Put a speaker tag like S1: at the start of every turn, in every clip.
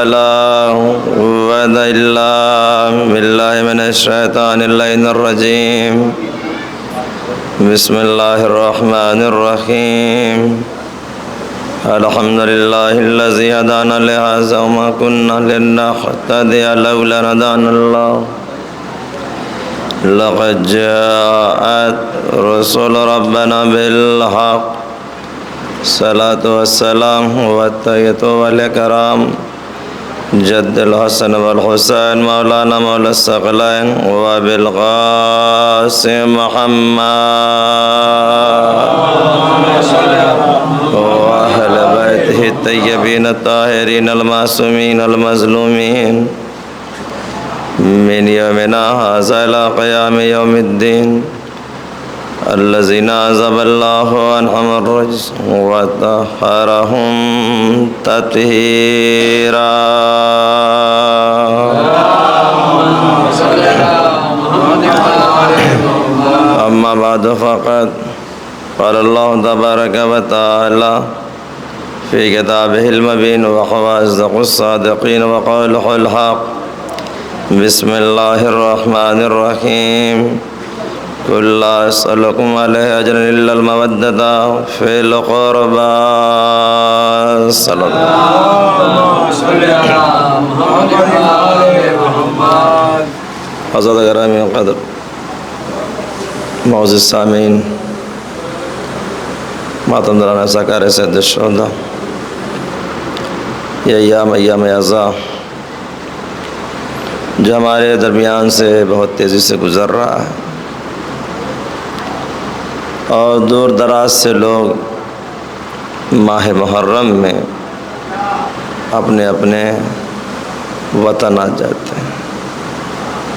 S1: ولا قوة إلا بالله من الشيطان اللعين الرجيم بسم الله الرحمن الرحيم الحمد لله الذي هدانا لهذا وما كنا لنهتدي لولا أن هدانا الله لقد جاءت رسل ربنا بالحق الصلاة والسلام والتحية والإكرام جد الحسن والحسين مولانا مولا الثقلين وبالقاسم محمد وأهل بيته الطيبين الطاهرين المعصومين المظلومين من يومنا هذا إلى قيام يوم الدين الذين عذب الله عنهم الرجس وطهرهم تطهيرا. أما بعد فقد قال الله تبارك وتعالى في كتابه المبين وهو أصدق الصادقين وقوله الحق. بسم الله الرحمن الرحيم قل لا أسألكم عليه أجرا إلا المودة في القربى. صلى الله عليه وسلم. حضرات گرامی قدر معزز سامعین ماتم درانہ سکار سید الشہداء، یہ ایام عزا جو ہمارے درمیان سے بہت تیزی سے گزر رہا ہے اور دور دراز سے لوگ ماہ محرم میں اپنے اپنے وطن آ جاتے ہیں.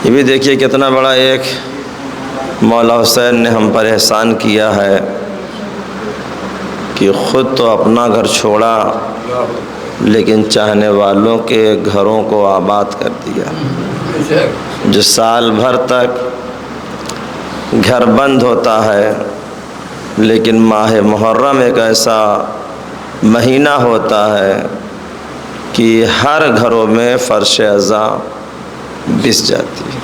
S1: یہ بھی دیکھیے کتنا بڑا ایک مولا حسین نے ہم پر احسان کیا ہے کہ خود تو اپنا گھر چھوڑا لیکن چاہنے والوں کے گھروں کو آباد کر دیا. جو سال بھر تک گھر بند ہوتا ہے لیکن ماہ محرم ایک ایسا مہینہ ہوتا ہے کہ ہر گھروں میں فرش عزا بس جاتی ہے.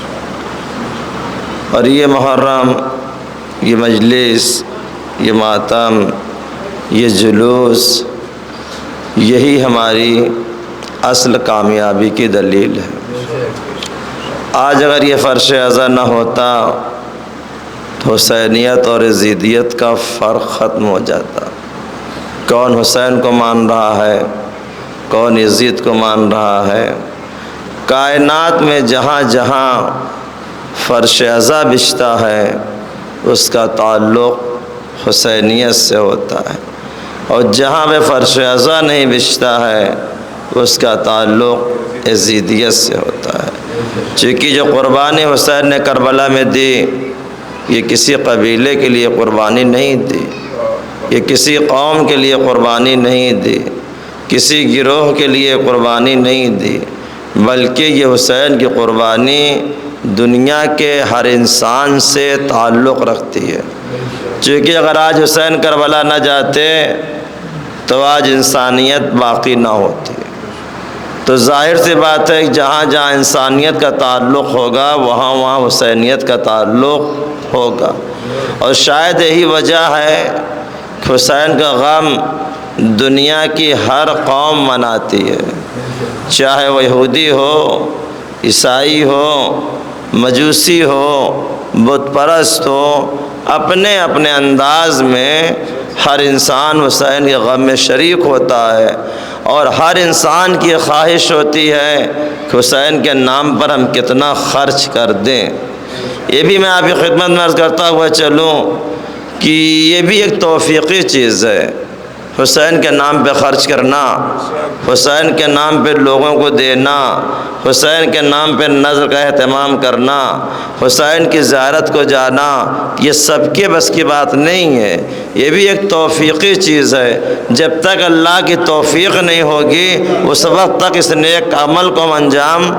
S1: اور یہ محرم، یہ مجلس، یہ ماتم، یہ جلوس، یہی ہماری اصل کامیابی کی دلیل ہے. آج اگر یہ فرش عزا نہ ہوتا تو حسینیت اور یزیدیت کا فرق ختم ہو جاتا. کون حسین کو مان رہا ہے، کون یزید کو مان رہا ہے. کائنات میں جہاں جہاں فرش عزا بچھتا ہے اس کا تعلق حسینیت سے ہوتا ہے، اور جہاں پہ فرش عزا نہیں بچھتا ہے اس کا تعلق یزیدیت سے ہوتا ہے. چونکہ جو قربانی حسین نے کربلا میں دی یہ کسی قبیلے کے لیے قربانی نہیں دی، یہ کسی قوم کے لیے قربانی نہیں دی، کسی گروہ کے لیے قربانی نہیں دی، بلکہ یہ حسین کی قربانی دنیا کے ہر انسان سے تعلق رکھتی ہے. چونکہ اگر آج حسین کربلا نہ جاتے تو آج انسانیت باقی نہ ہوتی. تو ظاہر سی بات ہے کہ جہاں جہاں انسانیت کا تعلق ہوگا وہاں وہاں حسینیت کا تعلق ہوگا. اور شاید یہی وجہ ہے کہ حسین کا غم دنیا کی ہر قوم مناتی ہے، چاہے وہ یہودی ہو، عیسائی ہو، مجوسی ہو، بت پرست ہو. اپنے اپنے انداز میں ہر انسان حسین کے غم میں شریک ہوتا ہے، اور ہر انسان کی خواہش ہوتی ہے کہ حسین کے نام پر ہم کتنا خرچ کر دیں. یہ بھی میں آپ کی خدمت میں عرض کرتا ہوا چلوں کہ یہ بھی ایک توفیقی چیز ہے. حسین کے نام پہ خرچ کرنا، حسین کے نام پہ لوگوں کو دینا، حسین کے نام پہ نذر کا اہتمام کرنا، حسین کی زیارت کو جانا، یہ سب کے بس کی بات نہیں ہے. یہ بھی ایک توفیقی چیز ہے. جب تک اللہ کی توفیق نہیں ہوگی اس وقت تک اس نیک عمل کو ہم انجام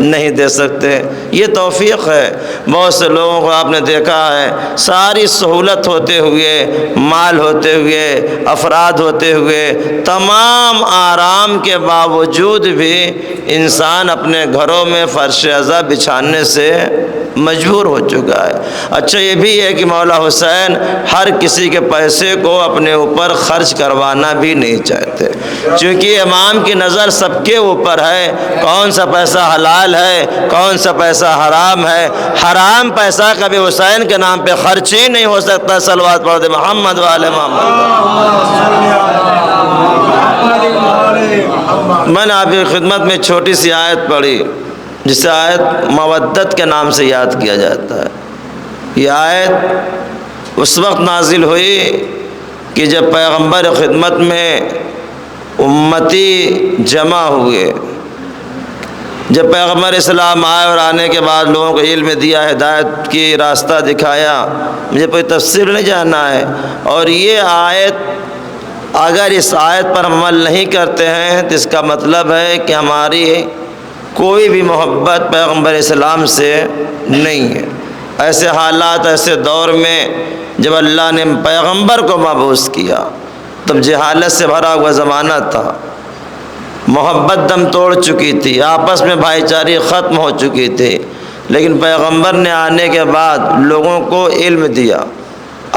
S1: نہیں دے سکتے. یہ توفیق ہے. بہت سے لوگوں کو آپ نے دیکھا ہے ساری سہولت ہوتے ہوئے، مال ہوتے ہوئے، افراد آزاد ہوتے ہوئے تمام آرام کے باوجود بھی انسان اپنے گھروں میں فرش عزا بچھانے سے مجبور ہو چکا ہے۔ اچھا یہ بھی ہے کہ مولا حسین ہر کسی کے پیسے کو اپنے اوپر خرچ کروانا بھی نہیں چاہتے، چونکہ امام کی نظر سب کے اوپر ہے، کون سا پیسہ حلال ہے، کون سا پیسہ حرام ہے۔ حرام پیسہ کبھی حسین کے نام پہ خرچ ہی نہیں ہو سکتا۔ صلوات پڑھ دے محمد والے محمد۔ میں نے آپ کی خدمت میں چھوٹی سی آیت پڑھی جسے آیت مودت کے نام سے یاد کیا جاتا ہے۔ یہ آیت اس وقت نازل ہوئی کہ جب پیغمبر خدمت میں امتی جمع ہوئے، جب پیغمبر اسلام آئے اور آنے کے بعد لوگوں کو علم دیا، ہدایت کی راستہ دکھایا، مجھے کوئی تفصیل نہیں جاننا ہے، اور یہ آیت اگر اس آیت پر ہم عمل نہیں کرتے ہیں تو اس کا مطلب ہے کہ ہماری کوئی بھی محبت پیغمبر اسلام سے نہیں ہے۔ ایسے حالات، ایسے دور میں جب اللہ نے پیغمبر کو مبعوث کیا تب جہالت سے بھرا ہوا زمانہ تھا، محبت دم توڑ چکی تھی، آپس میں بھائی چارگی ختم ہو چکی تھی، لیکن پیغمبر نے آنے کے بعد لوگوں کو علم دیا،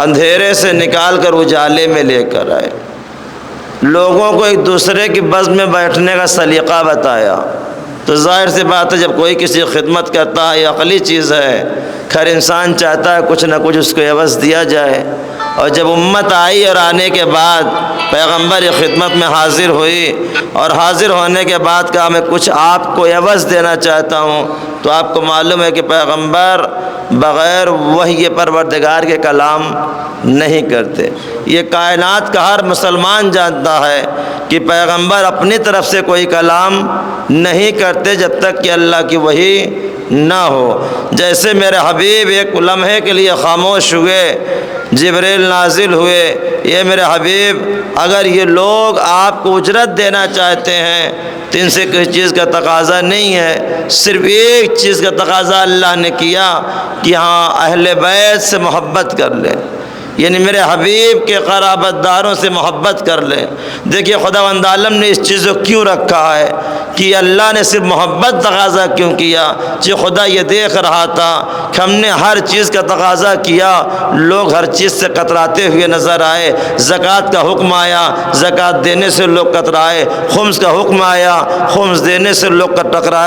S1: اندھیرے سے نکال کر اجالے میں لے کر آئے، لوگوں کو ایک دوسرے کی بزم میں بیٹھنے کا سلیقہ بتایا۔ تو ظاہر سی بات ہے جب کوئی کسی کی خدمت کرتا ہے یہ عقلی چیز ہے، ہر انسان چاہتا ہے کچھ نہ کچھ اس کو عوض دیا جائے، اور جب امت آئی اور آنے کے بعد پیغمبر خدمت میں حاضر ہوئی اور حاضر ہونے کے بعد کہا میں کچھ آپ کو عوض دینا چاہتا ہوں، تو آپ کو معلوم ہے کہ پیغمبر بغیر وحی پروردگار کے کلام نہیں کرتے۔ یہ کائنات کا ہر مسلمان جانتا ہے کہ پیغمبر اپنی طرف سے کوئی کلام نہیں کرتے جب تک کہ اللہ کی وحی نہ ہو۔ جیسے میرے حبیب ایک لمحے کے لیے خاموش ہوئے، جبریل نازل ہوئے، یہ میرے حبیب اگر یہ لوگ آپ کو اجرت دینا چاہتے ہیں تو ان سے کسی چیز کا تقاضا نہیں ہے، صرف ایک چیز کا تقاضا اللہ نے کیا کہ ہاں اہل بیت سے محبت کر لیں، یعنی میرے حبیب کے قرابت داروں سے محبت کر لیں۔ دیکھیے خداوند عالم نے اس چیز کو کیوں رکھا ہے کہ اللہ نے صرف محبت تقاضا کیوں کیا؟ کہ خدا یہ دیکھ رہا تھا کہ ہم نے ہر چیز کا تقاضا کیا، لوگ ہر چیز سے کتراتے ہوئے نظر آئے، زکوٰۃ کا حکم آیا، زکوٰۃ دینے سے لوگ کترائے، خمس کا حکم آیا، خمس دینے سے لوگ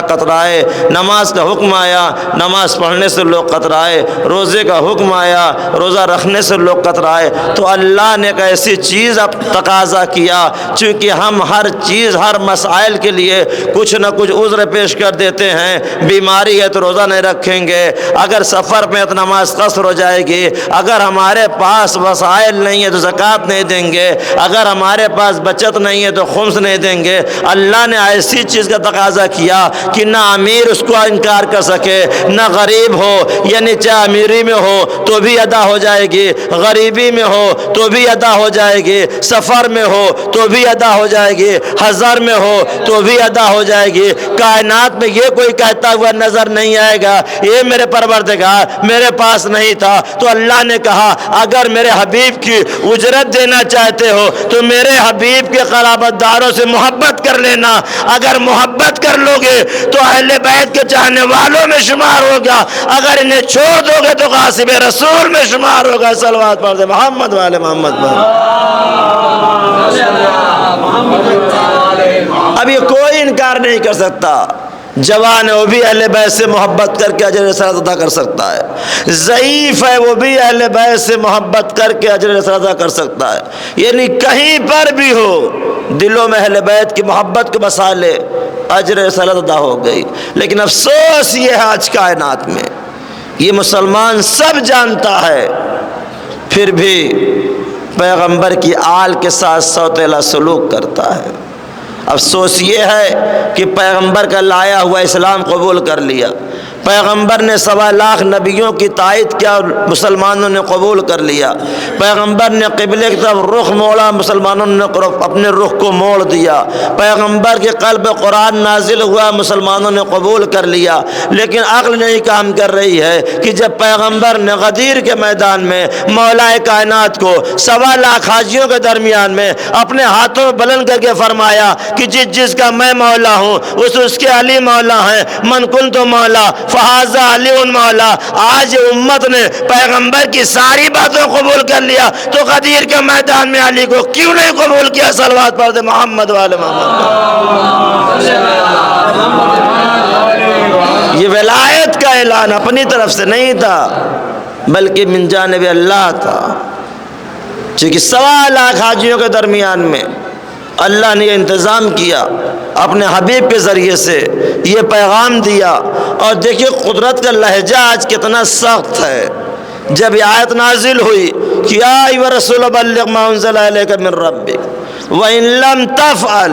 S1: کترائے، نماز کا حکم آیا، نماز پڑھنے سے لوگ کترائے، روزے کا حکم آیا، روزہ رکھنے سے لوگ کترائے۔ تو اللہ نے ایک ایسی چیز اب تقاضا کیا، چونکہ ہم ہر چیز ہر مسائل کے لیے کچھ نہ کچھ عذر پیش کر دیتے ہیں، بیماری ہے تو روزہ نہیں رکھیں گے، اگر سفر میں تو نماز قصر ہو جائے گی، اگر ہمارے پاس وسائل نہیں ہے تو زکوٰۃ نہیں دیں گے، اگر ہمارے پاس بچت نہیں ہے تو خمس نہیں دیں گے۔ اللہ نے ایسی چیز کا تقاضا کیا کہ نہ امیر اس کو انکار کر سکے، نہ غریب ہو، یعنی چاہے امیری میں ہو تو بھی ادا ہو جائے گی، غریبی میں ہو تو بھی ادا ہو جائے گی، سفر میں ہو تو بھی ادا ہو جائے گی، حضر میں ہو تو بھی ادا ہو جائے گی۔ کائنات میں یہ کوئی کہتا ہوا نظر نہیں آئے گا یہ میرے پروردگار میرے پاس نہیں تھا۔ تو اللہ نے کہا اگر میرے حبیب کی اجرت دینا چاہتے ہو تو میرے حبیب کے قرابت داروں سے محبت کر لینا، اگر محبت کر لو گے تو اہل بیت کے چاہنے والوں میں شمار ہوگا، اگر انہیں چھوڑ دو گے تو غاصب رسول میں شمار ہوگا۔ صلوات پڑھ دے محمد والے محمد پر۔ اب یہ کوئی انکار نہیں کر سکتا، جوان ہے وہ بھی اہل بیت سے محبت کر کے اجر رسالت ادا کر سکتا ہے، ضعیف ہے وہ بھی اہل بیت سے محبت کر کے اجر رسالت ادا کر سکتا ہے، یعنی کہیں پر بھی ہو دلوں میں اہل بیت کی محبت کو بسا لے اجر رسالت ادا ہو گئی۔ لیکن افسوس یہ ہے آج کائنات میں یہ مسلمان سب جانتا ہے، پھر بھی پیغمبر کی آل کے ساتھ سوتیلا سلوک کرتا ہے۔ افسوس یہ ہے کہ پیغمبر کا لایا ہوا اسلام قبول کر لیا، پیغمبر نے 1.25 لاکھ نبیوں کی تائید کیا اور مسلمانوں نے قبول کر لیا۔ پیغمبر نے قبلے کی طرف رخ موڑا، مسلمانوں نے اپنے رخ کو موڑ دیا۔ پیغمبر کے قلب قرآن نازل ہوا، مسلمانوں نے قبول کر لیا۔ لیکن عقل نہیں کام کر رہی ہے کہ جب پیغمبر نے غدیر کے میدان میں مولا کائنات کو 1.25 لاکھ حاجیوں کے درمیان میں اپنے ہاتھوں بلند کر کے فرمایا کہ جس کا میں مولا ہوں اس کے علی مولا ہیں، من کنت مولا فہذا علی مولا۔ آج امت نے پیغمبر کی ساری باتوں قبول کر لیا تو غدیر کے میدان میں علی کو کیوں نہیں قبول کیا؟ صلوات پڑھ دے محمد والے محمد۔ یہ ولایت کا اعلان اپنی طرف سے نہیں تھا بلکہ من جانب اللہ تھا، چونکہ 1.25 لاکھ حاجیوں کے درمیان میں اللہ نے یہ انتظام کیا، اپنے حبیب کے ذریعے سے یہ پیغام دیا۔ اور دیکھیے قدرت کا لہجہ آج کتنا سخت ہے۔ جب یہ آیت نازل ہوئی کہ یا ایھا الرسول بلغ ما انزل الیک من ربک وان لم تفعل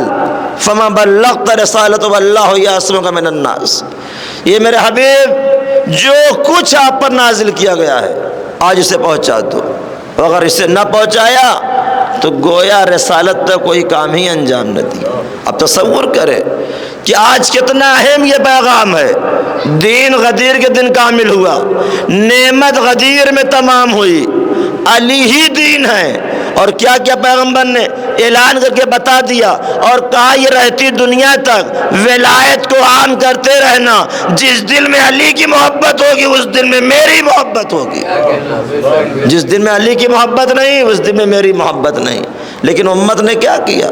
S1: فما بلغت رسالۃ واللہ یعصمک من الناس، یہ میرے حبیب جو کچھ آپ پر نازل کیا گیا ہے آج اسے پہنچا دو، اگر اسے نہ پہنچایا تو گویا رسالت تک کوئی کام ہی انجام نہ دیا۔ اب تصور کرے کہ آج کتنا اہم یہ پیغام ہے۔ دین غدیر کے دن کامل ہوا، نعمت غدیر میں تمام ہوئی، علی ہی دین ہے۔ اور کیا کیا پیغمبر نے اعلان کر کے بتا دیا اور کہا یہ رہتی دنیا تک ولایت کو عام کرتے رہنا، جس دل میں علی کی محبت ہوگی اس دل میں میری محبت ہوگی، جس دل میں علی کی محبت نہیں اس دل میں میری محبت نہیں۔ لیکن امت نے کیا کیا؟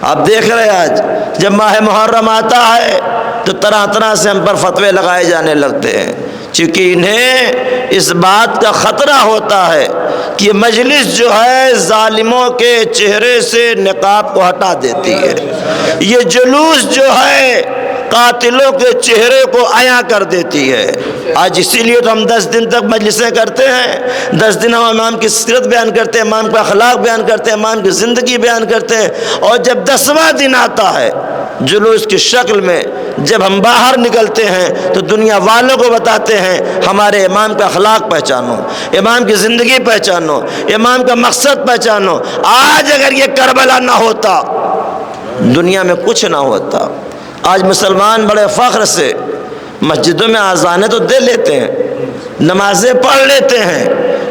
S1: آپ دیکھ رہے ہیں آج جب ماہ محرم آتا ہے تو طرح طرح سے ہم پر فتوے لگائے جانے لگتے ہیں، چونکہ انہیں اس بات کا خطرہ ہوتا ہے کہ مجلس جو ہے ظالموں کے چہرے سے نقاب کو ہٹا دیتی ہے، یہ جلوس جو ہے قاتلوں کے چہرے کو عیاں کر دیتی ہے۔ آج اسی لیے تو ہم 10 دن تک مجلسیں کرتے ہیں، 10 دن ہم امام کی سیرت بیان کرتے ہیں، امام کا اخلاق بیان کرتے ہیں، امام کی زندگی بیان کرتے ہیں، اور جب 10واں دن آتا ہے جلوس کی شکل میں جب ہم باہر نکلتے ہیں تو دنیا والوں کو بتاتے ہیں ہمارے امام کا اخلاق پہچانو، امام کی زندگی پہچانو، امام کا مقصد پہچانو۔ آج اگر یہ کربلا نہ ہوتا دنیا میں کچھ نہ ہوتا۔ آج مسلمان بڑے فخر سے مسجدوں میں اذانیں تو دے لیتے ہیں، نمازیں پڑھ لیتے ہیں،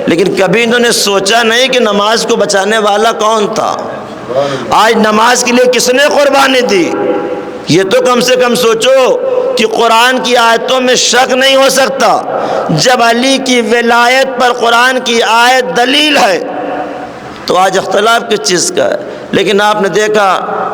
S1: لیکن کبھی انہوں نے سوچا نہیں کہ نماز کو بچانے والا کون تھا۔ آج نماز کے لیے کس نے قربانی دی؟ یہ تو کم سے کم سوچو کہ قرآن کی آیتوں میں شک نہیں ہو سکتا۔ جب علی کی ولایت پر قرآن کی آیت دلیل ہے تو آج اختلاف کس چیز کا ہے؟ لیکن آپ نے دیکھا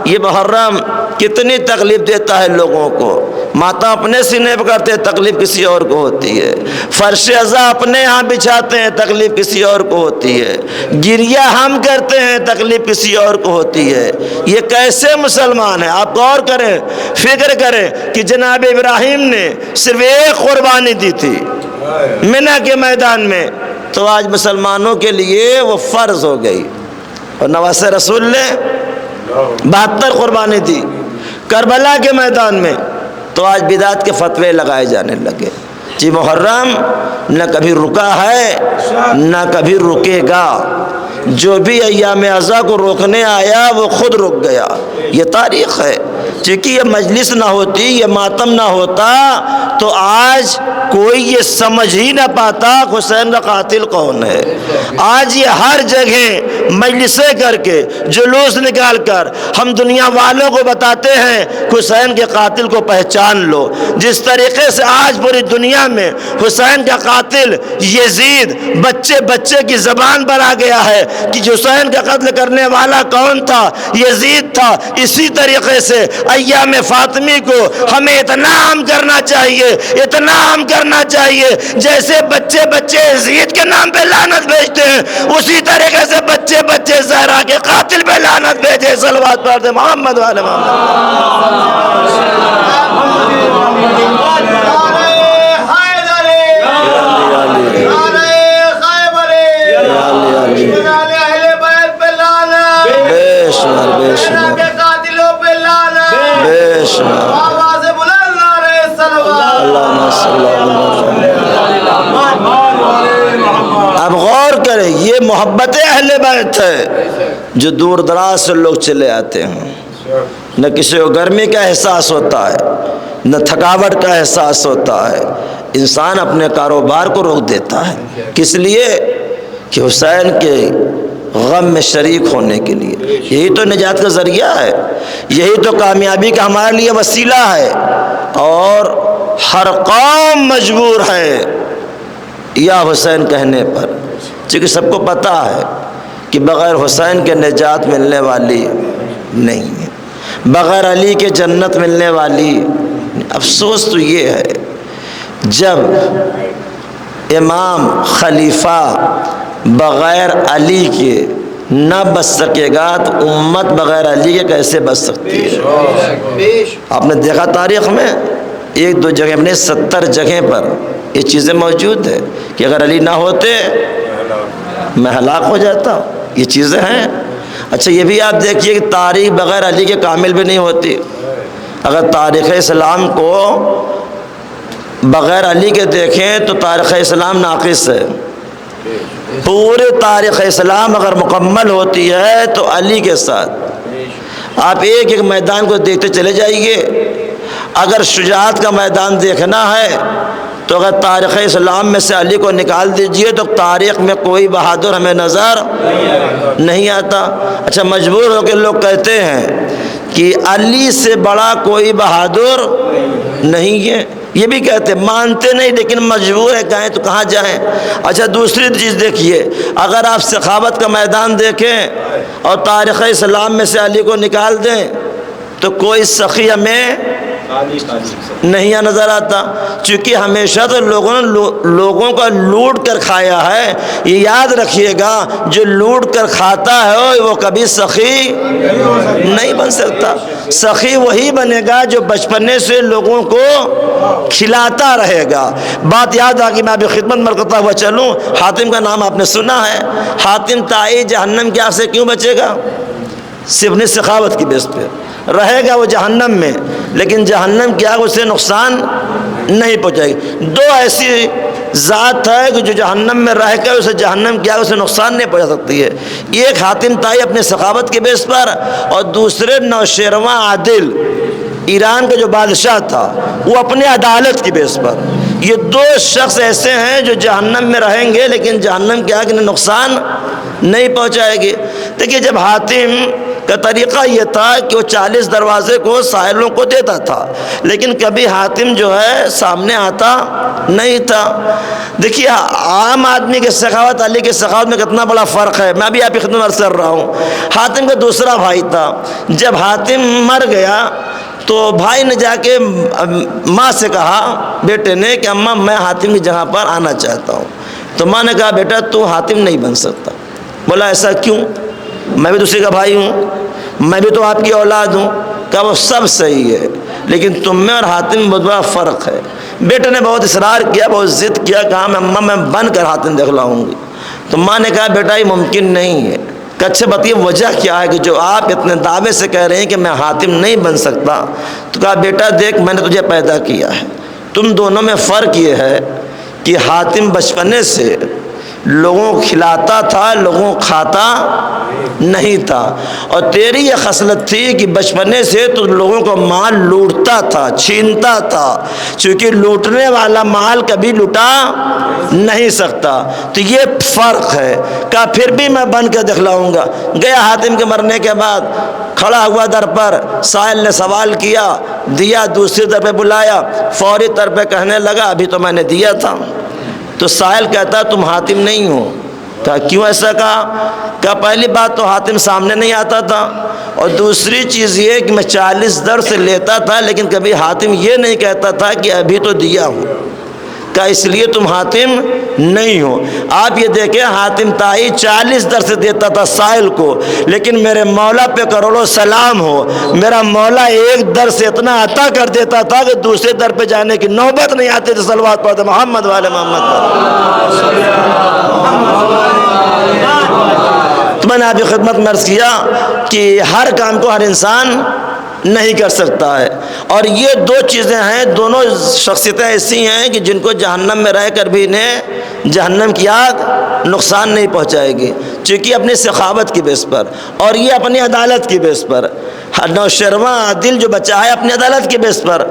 S1: یہ محرم کتنی تکلیف دیتا ہے لوگوں کو۔ ماتم اپنے سینے پہ کرتے ہیں، تکلیف کسی اور کو ہوتی ہے۔ فرش عزا اپنے ہاں بچھاتے ہیں، تکلیف کسی اور کو ہوتی ہے۔ گریہ ہم کرتے ہیں، تکلیف کسی اور کو ہوتی ہے۔ یہ کیسے مسلمان ہیں؟ آپ غور کریں، فکر کریں کہ جناب ابراہیم نے صرف ایک قربانی دی تھی منی کے میدان میں، تو آج مسلمانوں کے لیے وہ فرض ہو گئی۔ اور نواسہ رسول نے 72 قربانی دی کربلا کے میدان میں، تو آج بدعت کے فتوے لگائے جانے لگے۔ جی محرم نہ کبھی رکا ہے نہ کبھی رکے گا، جو بھی ایام عزا کو روکنے آیا وہ خود رک گیا۔ یہ تاریخ ہے۔ چونکہ یہ مجلس نہ ہوتی، یہ ماتم نہ ہوتا تو آج کوئی یہ سمجھ ہی نہ پاتا حسین کا قاتل کون ہے۔ آج یہ ہر جگہ مجلسیں کر کے جلوس نکال کر ہم دنیا والوں کو بتاتے ہیں حسین کے قاتل کو پہچان لو۔ جس طریقے سے آج پوری دنیا میں حسین کا قاتل یزید بچے بچے کی زبان پر آ گیا ہے کہ حسین کا قتل کرنے والا کون تھا؟ یزید تھا۔ اسی طریقے سے ایام فاطمی کو ہمیں اتنا عام کرنا چاہیے، اتنا عام کرنا چاہیے، جیسے بچے بچے یزید کے نام پہ لعنت بھیجتے ہیں اسی طریقے سے بچے بچے زہرا کے قاتل پہ لعنت بھیجے۔ صلوات پڑھ دے محمد والے
S2: آواز بلند نعرہ صلوات۔
S1: یہ محبت اہل بیت ہے جو دور دراز سے لوگ چلے آتے ہیں، نہ کسی کو گرمی کا احساس ہوتا ہے، نہ تھکاوٹ کا احساس ہوتا ہے، انسان اپنے کاروبار کو روک دیتا ہے، کس لیے؟ کہ حسین کے غم میں شریک ہونے کے لیے۔ یہی تو نجات کا ذریعہ ہے، یہی تو کامیابی کا ہمارے لیے وسیلہ ہے، اور ہر قوم مجبور ہے یا حسین کہنے پر، چونکہ سب کو پتہ ہے کہ بغیر حسین کے نجات ملنے والی نہیں ہے، بغیر علی کے جنت ملنے والی۔ افسوس تو یہ ہے جب امام خلیفہ بغیر علی کے نہ بچ سکے گا تو امت بغیر علی کے کیسے بچ سکتی ہے؟ آپ نے دیکھا تاریخ میں ایک دو جگہ میں 70 جگہ پر یہ چیزیں موجود ہیں کہ اگر علی نہ ہوتے میں ہلاک ہو جاتا، یہ چیزیں ہیں۔ اچھا یہ بھی آپ دیکھیے کہ تاریخ بغیر علی کے کامل بھی نہیں ہوتی۔ اگر تاریخ اسلام کو بغیر علی کے دیکھیں تو تاریخ اسلام ناقص ہے۔ پورے تاریخ اسلام اگر مکمل ہوتی ہے تو علی کے ساتھ۔ آپ ایک ایک میدان کو دیکھتے چلے جائیے، اگر شجاعت کا میدان دیکھنا ہے تو اگر تاریخ اسلام میں سے علی کو نکال دیجئے تو تاریخ میں کوئی بہادر ہمیں نظر نہیں آتا۔ اچھا مجبور ہو کے لوگ کہتے ہیں کہ علی سے بڑا کوئی بہادر نہیں ہے، یہ بھی کہتے ہیں، مانتے نہیں لیکن مجبور ہے، کہیں تو کہاں جائیں۔ اچھا دوسری چیز دیکھیے، اگر آپ سخاوت کا میدان دیکھیں اور تاریخ اسلام میں سے علی کو نکال دیں تو کوئی سخی ہمیں نہیں نظر آتا، چونکہ ہمیشہ تو لوگوں کا لوٹ کر کھایا ہے۔ یہ یاد رکھیے گا، جو لوٹ کر کھاتا ہے وہ کبھی سخی نہیں بن سکتا۔ سخی وہی بنے گا جو بچپنے سے لوگوں کو کھلاتا رہے گا۔ بات یاد آ کہ میں ابھی خدمت میں کرتا ہوا چلوں، حاتم کا نام آپ نے سنا ہے۔ حاتم تائی جہنم کی آگ سے کیوں بچے گا؟ صرف نے سخاوت کی بیس پہ رہے گا وہ جہنم میں، لیکن جہنم کی آگ اسے نقصان نہیں پہنچائے گی۔ دو ایسی ذات ہے کہ جو جہنم میں رہ کر اسے جہنم کی آگ اسے نقصان نہیں پہنچا سکتی ہے، ایک حاتم طائی اپنے سخاوت کے بیس پر، اور دوسرے نوشیروان عادل ایران کا جو بادشاہ تھا وہ اپنے عدالت کی بیس پر۔ یہ دو شخص ایسے ہیں جو جہنم میں رہیں گے لیکن جہنم کی آگ انہیں نقصان نہیں پہنچائے گی۔ دیکھیے جب حاتم کا طریقہ یہ تھا کہ وہ 40 دروازے کو سائلوں کو دیتا تھا، لیکن کبھی حاتم جو ہے سامنے آتا نہیں تھا۔ دیکھیے عام آدمی کے سخاوت علی کے سخاوت میں کتنا بڑا فرق ہے۔ میں بھی آپ کی خدمت عرض کر رہا ہوں، حاتم کا دوسرا بھائی تھا، جب حاتم مر گیا تو بھائی نے جا کے ماں سے کہا، بیٹے نے، کہ اماں میں حاتم کی جگہ پر آنا چاہتا ہوں۔ تو ماں نے کہا بیٹا تو حاتم نہیں بن سکتا۔ بولا ایسا کیوں؟ میں بھی دوسرے کا بھائی ہوں، میں بھی تو آپ کی اولاد ہوں۔ کہا وہ سب صحیح ہے لیکن تم میں اور حاتم میں بہت بڑا فرق ہے۔ بیٹے نے بہت اصرار کیا، بہت ضد کیا، کہا اماں میں بن کر حاتم دکھلاؤں گی۔ تو ماں نے کہا بیٹا یہ ممکن نہیں ہے۔ کہ اچھا بتائیے وجہ کیا ہے کہ جو آپ اتنے دعوے سے کہہ رہے ہیں کہ میں حاتم نہیں بن سکتا؟ تو کہا بیٹا دیکھ میں نے تجھے پیدا کیا ہے، تم دونوں میں فرق یہ ہے کہ حاتم بچپنے سے لوگوں کو کھلاتا تھا، لوگوں کو کھاتا نہیں تھا، اور تیری یہ خصلت تھی کہ بچپنے سے تو لوگوں کو مال لوٹتا تھا، چھینتا تھا، چونکہ لوٹنے والا مال کبھی لوٹا نہیں سکتا۔ تو یہ فرق ہے۔ کہا پھر بھی میں بن کے دکھلاؤں گا۔ گیا حاتم کے مرنے کے بعد، کھڑا ہوا در پر، سائل نے سوال کیا، دیا، دوسری در پہ بلایا، فوری طور پہ کہنے لگا ابھی تو میں نے دیا تھا۔ تو سائل کہتا تم حاتم نہیں ہو۔ کہا کیوں ایسا کہا؟ کہا پہلی بات تو حاتم سامنے نہیں آتا تھا، اور دوسری چیز یہ کہ میں 40 در سے لیتا تھا لیکن کبھی حاتم یہ نہیں کہتا تھا کہ ابھی تو دیا ہوں۔ کہا اس لیے تم حاتم نہیں ہو۔ آپ یہ دیکھیں حاتم طائی 40 در سے دیتا تھا سائل کو، لیکن میرے مولا پہ کروڑوں سلام ہو، میرا مولا ایک در سے اتنا عطا کر دیتا تھا کہ دوسرے در پہ جانے کی نوبت نہیں آتی تھی۔ صلوات پڑھتے محمد والے محمد پر۔ تو میں نے آپ کی خدمت میں عرض کیا کہ ہر کام کو ہر انسان نہیں کر سکتا ہے، اور یہ دو چیزیں ہیں، دونوں شخصیتیں ایسی ہیں کہ جن کو جہنم میں رہ کر بھی انہیں جہنم کی آگ نقصان نہیں پہنچائے گی، چونکہ اپنی سخاوت کی بیس پر، اور یہ اپنی عدالت کی بیس پر، نوشرواں عادل جو بچہ ہے اپنی عدالت کی بیس پر،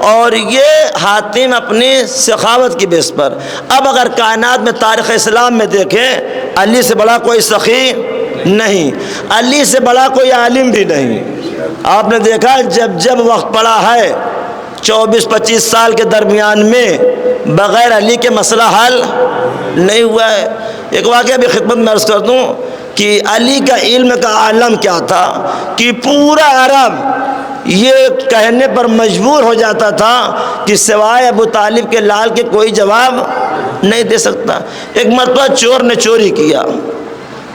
S1: اور یہ حاتم اپنی سخاوت کی بیس پر۔ اب اگر کائنات میں تاریخ اسلام میں دیکھیں، علی سے بڑا کوئی سخی نہیں، علی سے بڑا کوئی عالم بھی نہیں۔ آپ نے دیکھا جب وقت پڑا ہے 24-25 سال کے درمیان میں بغیر علی کے مسئلہ حل نہیں ہوا ہے۔ ایک واقعہ بھی خدمت میں عرض کر دوں کہ علی کا علم کا عالم کیا تھا کہ پورا عرب یہ کہنے پر مجبور ہو جاتا تھا کہ سوائے ابو طالب کے لال کے کوئی جواب نہیں دے سکتا۔ ایک مرتبہ چور نے چوری کیا،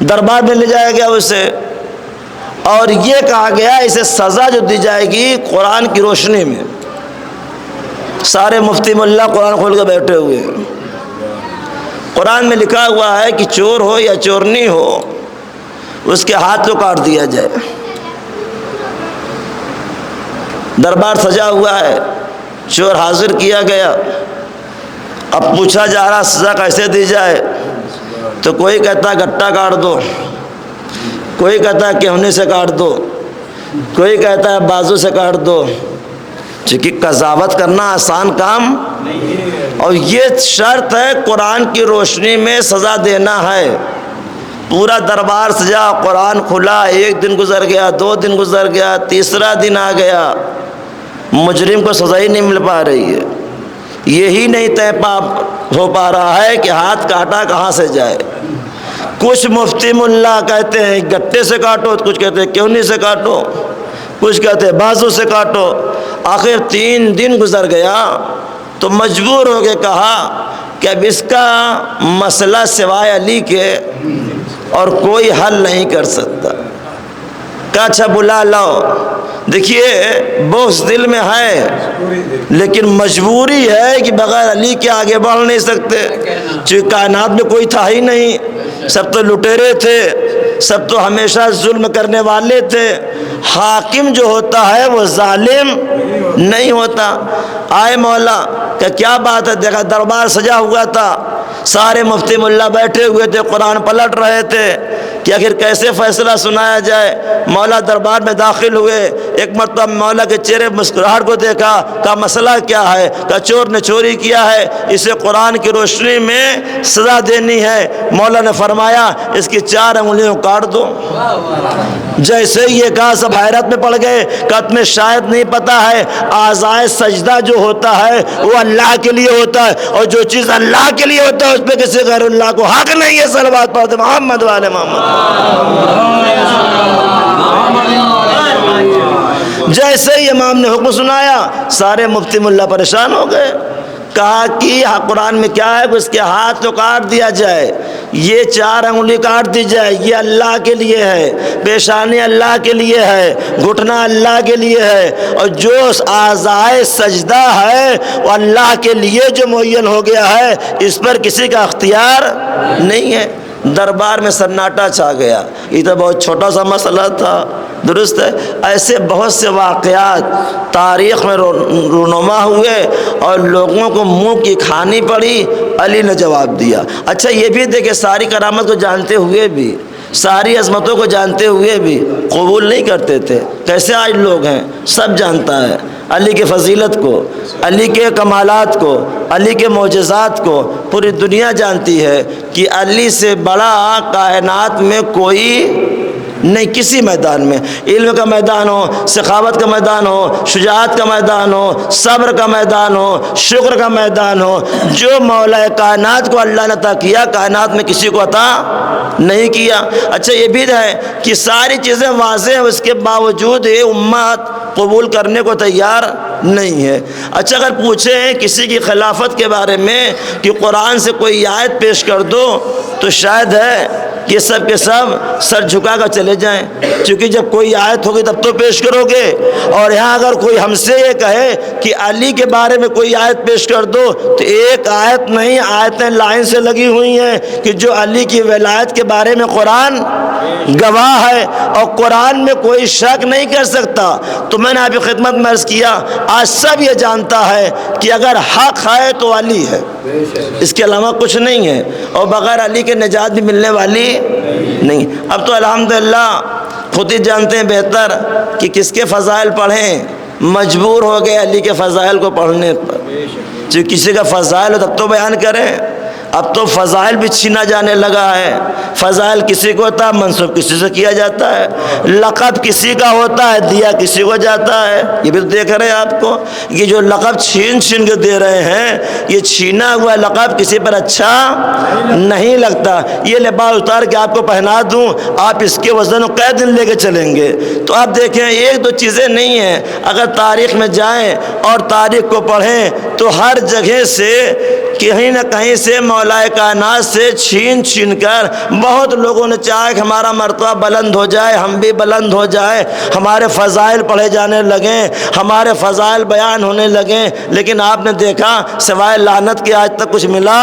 S1: دربار میں لے جایا گیا اسے، اور یہ کہا گیا اسے سزا جو دی جائے گی قرآن کی روشنی میں۔ سارے مفتی ملا قرآن کھول کے بیٹھے ہوئے ہیں، قرآن میں لکھا ہوا ہے کہ چور ہو یا چورنی ہو اس کے ہاتھ کو کاٹ دیا جائے۔ دربار سجا ہوا ہے، چور حاضر کیا گیا، اب پوچھا جا رہا سزا کیسے دی جائے، تو کوئی کہتا گٹا کاٹ دو، کوئی کہتا ہے کہونے سے کاٹ دو، کوئی کہتا ہے بازو سے کاٹ دو، چونکہ قضاوت کرنا آسان کام اور یہ شرط ہے قرآن کی روشنی میں سزا دینا ہے۔ پورا دربار سجا، قرآن کھلا، 1 دن گزر گیا، 2 دن گزر گیا، تیسرا دن آ گیا، مجرم کو سزا ہی نہیں مل پا رہی ہے۔ یہی نہیں طے ہو پا رہا ہے کہ ہاتھ کاٹا کہاں سے جائے۔ کچھ مفتی ملا کہتے ہیں گٹے سے کاٹو، کچھ کہتے ہیں کیونی سے کاٹو، کچھ کہتے ہیں بازو سے کاٹو۔ آخر 3 دن گزر گیا تو مجبور ہو کے کہا کہ اب اس کا مسئلہ سوائے علی کے اور کوئی حل نہیں کر سکتا۔ کہا اچھا بلا لاؤ۔ دیکھیے بغض دل میں ہے لیکن مجبوری ہے کہ بغیر علی کے آگے بڑھ نہیں سکتے، چونکہ کائنات میں کوئی تھا ہی نہیں، سب تو لٹیرے تھے، سب تو ہمیشہ ظلم کرنے والے تھے۔ حاکم جو ہوتا ہے وہ ظالم نہیں ہوتا۔ آئے مولا کہ کیا بات ہے، دیکھا دربار سجا ہوا تھا، سارے مفتی ملا بیٹھے ہوئے تھے، قرآن پلٹ رہے تھے کہ آخر کیسے فیصلہ سنایا جائے۔ مولا دربار میں داخل ہوئے، ایک مرتبہ مولا کے چہرے مسکراہٹ کو دیکھا، کہا مسئلہ کیا ہے؟ کہا چور نے چوری کیا ہے، اسے قرآن کی روشنی میں سزا دینی ہے۔ مولا نے فرمایا اس کی 4 انگلیوں کاٹ دو۔ جیسے یہ کہا سب حیرت میں پڑ گئے، کہ تمہیں شاید نہیں پتا ہے اعضائے سجدہ جو ہوتا ہے وہ اللہ کے لیے ہوتا ہے، اور جو چیز اللہ کے لیے ہوتا ہے اس پہ کسی غیر اللہ کو حق نہیں ہے۔ صلوات پڑھتے محمد والے محمد۔ جیسے ہی امام نے حکم سنایا سارے مفتی ملا پریشان ہو گئے، کہا کہ قرآن میں کیا ہے کہ اس کے ہاتھ تو کاٹ دیا جائے، یہ 4 انگلی کاٹ دی جائے، یہ اللہ کے لیے ہے، پیشانی اللہ کے لیے ہے، گھٹنا اللہ کے لیے ہے، اور جو اعضائے سجدہ ہے وہ اللہ کے لیے جو معین ہو گیا ہے، اس پر کسی کا اختیار نہیں ہے۔ دربار میں سناٹا چھا گیا۔ یہ تو بہت چھوٹا سا مسئلہ تھا، درست ہے؟ ایسے بہت سے واقعات تاریخ میں رونما ہوئے اور لوگوں کو منہ کی کھانی پڑی، علی نے جواب دیا۔ اچھا یہ بھی دیکھیں ساری کرامت کو جانتے ہوئے بھی، ساری عظمتوں کو جانتے ہوئے بھی قبول نہیں کرتے تھے۔ کیسے آج لوگ ہیں، سب جانتا ہے علی کے فضیلت کو، علی کے کمالات کو، علی کے معجزات کو، پوری دنیا جانتی ہے کہ علی سے بڑا کائنات میں کوئی نہیں، کسی میدان میں، علم کا میدان ہو، سخاوت کا میدان ہو، شجاعت کا میدان ہو، صبر کا میدان ہو، شکر کا میدان ہو، جو مولا کائنات کو اللہ نے عطا کیا کائنات میں کسی کو عطا نہیں کیا۔ اچھا یہ بھی ہے کہ ساری چیزیں واضح ہیں، اس کے باوجود یہ امت قبول کرنے کو تیار نہیں ہے۔ اچھا اگر پوچھیں کسی کی خلافت کے بارے میں کہ قرآن سے کوئی آیت پیش کر دو تو شاید ہے کہ سب کے سب سر جھکا کر چلے جائیں، چونکہ جب کوئی آیت ہوگی تب تو پیش کرو گے۔ اور یہاں اگر کوئی ہم سے یہ کہے کہ علی کے بارے میں کوئی آیت پیش کر دو تو ایک آیت نہیں، آیتیں لائن سے لگی ہوئی ہیں کہ جو علی کی ولایت کے بارے میں قرآن گواہ ہے اور قرآن میں کوئی شک نہیں کر سکتا۔ تو میں نے آپ کی خدمت میں عرض کیا، آج سب یہ جانتا ہے کہ اگر حق ہے تو علی ہے، اس کے علاوہ کچھ نہیں ہے، اور بغیر علی کے نجات بھی ملنے والی نہیں۔ اب تو الحمدللہ خود ہی جانتے ہیں بہتر کہ کس کے فضائل پڑھیں، مجبور ہو گئے علی کے فضائل کو پڑھنے پر۔ جو کسی کا فضائل ہو تب تو بیان کریں، اب تو فضائل بھی چھینا جانے لگا ہے۔ فضائل کسی کو ہوتا ہے، منسوب کسی سے کیا جاتا ہے، لقب کسی کا ہوتا ہے، دیا کسی کو جاتا ہے۔ یہ بھی دیکھ رہے ہیں آپ کو، یہ جو لقب چھین چھین کے دے رہے ہیں، یہ چھینا ہوا لقب کسی پر اچھا نہیں لگتا۔ یہ لباس اتار کے آپ کو پہنا دوں، آپ اس کے وزن و قید دن لے کے چلیں گے تو آپ دیکھیں ایک دو چیزیں نہیں ہیں۔ اگر تاریخ میں جائیں اور تاریخ کو پڑھیں تو ہر جگہ سے کہیں نہ کہیں سے مولا کائنات سے چھین چھین کر بہت لوگوں نے چاہا کہ ہمارا مرتبہ بلند ہو جائے، ہم بھی بلند ہو جائے، ہمارے فضائل پڑھے جانے لگیں، ہمارے فضائل بیان ہونے لگیں، لیکن آپ نے دیکھا سوائے لعنت کے آج تک کچھ ملا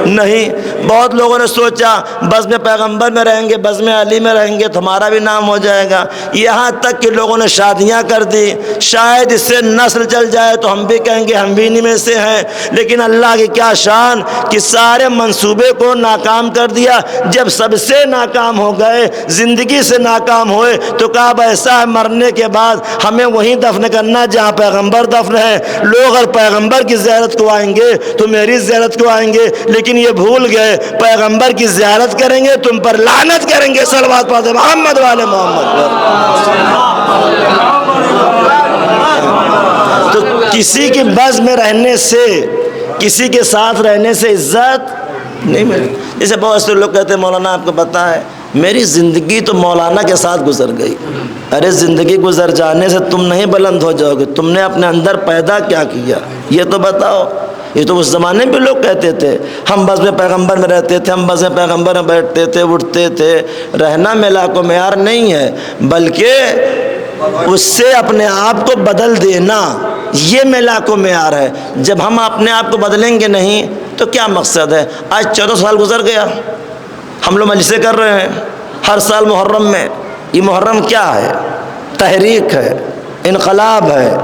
S1: نہیں۔ بہت لوگوں نے سوچا بزم پیغمبر میں رہیں گے، بزم علی میں رہیں گے تو ہمارا بھی نام ہو جائے گا، یہاں تک کہ لوگوں نے شادیاں کر دی، شاید اس سے نسل چل جائے تو ہم بھی کہیں گے ہم بھی انہی میں سے ہیں۔ لیکن اللہ کی کیا شان کہ سارے منصوبے کو ناکام کر دیا۔ جب سب سے ناکام ہو گئے، زندگی سے ناکام ہوئے، تو کہا اب ایسا ہے مرنے کے بعد ہمیں وہیں دفن کرنا جہاں پیغمبر دفن ہے۔ لوگ اگر پیغمبر کی زیارت کو آئیں گے تو میری زیارت کو آئیں گے، لیکن یہ بھول گئے پیغمبر کی زیارت کریں گے تم پر لعنت کریں گے۔ صلوات پڑھتے محمد والے محمد پر۔ تو کسی کی بز میں رہنے سے، کسی کے ساتھ رہنے سے عزت نہیں ملتی۔ جیسے بہت سے لوگ کہتے ہیں مولانا آپ کو پتہ ہے میری زندگی تو مولانا کے ساتھ گزر گئی۔ ارے زندگی گزر جانے سے تم نہیں بلند ہو جاؤ گے، تم نے اپنے اندر پیدا کیا کیا یہ تو بتاؤ۔ یہ تو اس زمانے میں لوگ کہتے تھے ہم بزم پیغمبر میں رہتے تھے، ہم بزم پیغمبر میں بیٹھتے تھے اٹھتے تھے۔ رہنا ملاک و معیار نہیں ہے، بلکہ اس سے اپنے آپ کو بدل دینا یہ ملاک و معیار ہے۔ جب ہم اپنے آپ کو بدلیں گے نہیں تو کیا مقصد ہے؟ آج 14 سال گزر گیا، ہم لوگ مجلسیں کر رہے ہیں ہر سال محرم میں۔ یہ محرم کیا ہے؟ تحریک ہے، انقلاب ہے،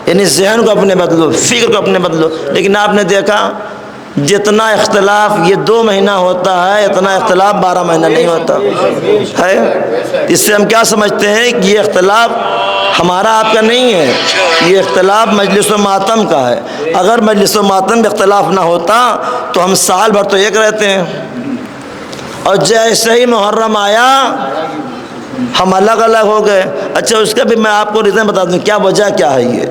S1: یعنی ذہن کو اپنے بدلو، فکر کو اپنے بدلو۔ لیکن آپ نے دیکھا جتنا اختلاف یہ 2 مہینہ ہوتا ہے اتنا اختلاف 12 مہینہ نہیں ہوتا ہے۔ اس سے ہم کیا سمجھتے ہیں کہ یہ اختلاف ہمارا آپ کا نہیں ہے، یہ اختلاف مجلس و ماتم کا ہے۔ اگر مجلس و ماتم میں اختلاف نہ ہوتا تو ہم سال بھر تو ایک رہتے ہیں، اور جیسے ہی محرم آیا ہم الگ الگ ہو گئے۔ اچھا اس کا بھی میں آپ کو ریزن بتا دوں، کیا وجہ کیا ہے یہ؟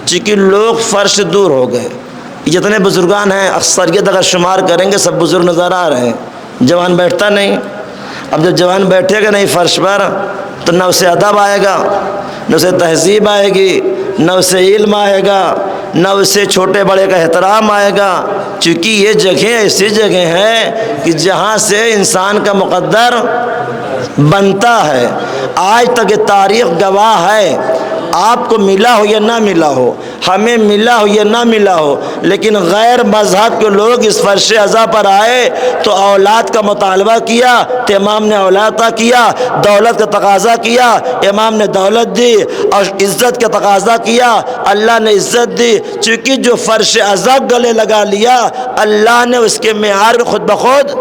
S1: چونکہ لوگ فرش دور ہو گئے۔ جتنے بزرگان ہیں اکثریت اگر شمار کریں گے سب بزرگ نظر آ رہے ہیں، جوان بیٹھتا نہیں۔ اب جب جوان بیٹھے گا نہیں فرش پر تو نہ اسے ادب آئے گا، نہ اسے تہذیب آئے گی، نہ اسے علم آئے گا، نہ اسے چھوٹے بڑے کا احترام آئے گا۔ چونکہ یہ جگہ ایسی جگہ ہے کہ جہاں سے انسان کا مقدر بنتا ہے۔ آج تک یہ تاریخ گواہ ہے، آپ کو ملا ہو یا نہ ملا ہو، ہمیں ملا ہو یا نہ ملا ہو، لیکن غیر مذہب کے لوگ اس فرش عزا پر آئے تو اولاد کا مطالبہ کیا تو امام نے اولاد عطا کیا، دولت کا تقاضا کیا امام نے دولت دی، اور عزت کا تقاضا کیا اللہ نے عزت دی۔ چونکہ جو فرش عزا گلے لگا لیا اللہ نے اس کے معیار خود بخود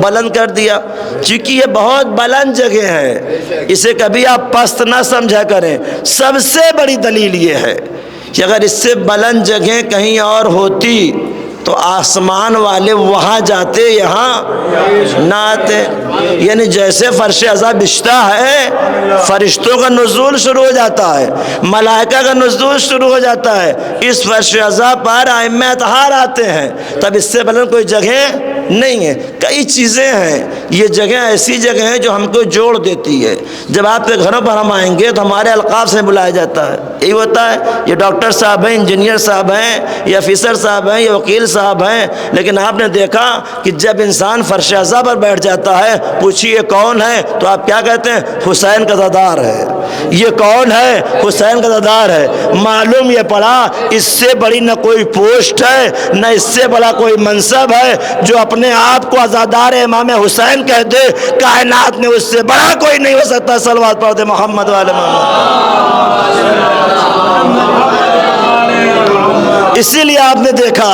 S1: بلند کر دیا۔ چونکہ یہ بہت بلند جگہ ہے، اسے کبھی آپ پست نہ سمجھا کریں۔ سب سے بڑی دلیل یہ ہے کہ اگر اس سے بلند جگہ کہیں اور ہوتی تو آسمان والے وہاں جاتے یہاں نہ آتے۔ یعنی جیسے فرش عزا بچھتا ہے فرشتوں کا نزول شروع ہو جاتا ہے، ملائکہ کا نزول شروع ہو جاتا ہے، اس فرش عزا پر ائمہ اطہار آتے ہیں، تب اس سے بلند کوئی جگہ نہیں ہے، کئی چیزیں ہیں، یہ جگہ ایسی جگہ ہیں جو ہم کو جوڑ دیتی ہے۔ جب آپ کے گھروں پر ہم آئیں گے تو ہمارے القاب سے بلایا جاتا ہے، یہی ہوتا ہے، یہ ڈاکٹر صاحب ہیں، انجینئر صاحب ہیں، یا آفیسر صاحب ہیں، یا وکیل صاحب ہیں، لیکن آپ نے دیکھا کہ جب انسان فرش اعضاء پر بیٹھ جاتا ہے، پوچھیے کون ہے تو آپ کیا کہتے ہیں؟ حسین کا زادار ہے۔ یہ کون ہے؟ حسین کا زادار ہے۔ معلوم یہ پڑا اس سے بڑی نہ کوئی پوسٹ ہے، نہ اس سے بڑا کوئی منصب ہے جو اپنے آپ کو عزادار امام حسین کہہ دے، کائنات میں اس سے بڑا کوئی نہیں ہو سکتا۔ صلوات پڑھتے محمد والے محمد۔ اسی لیے آپ نے دیکھا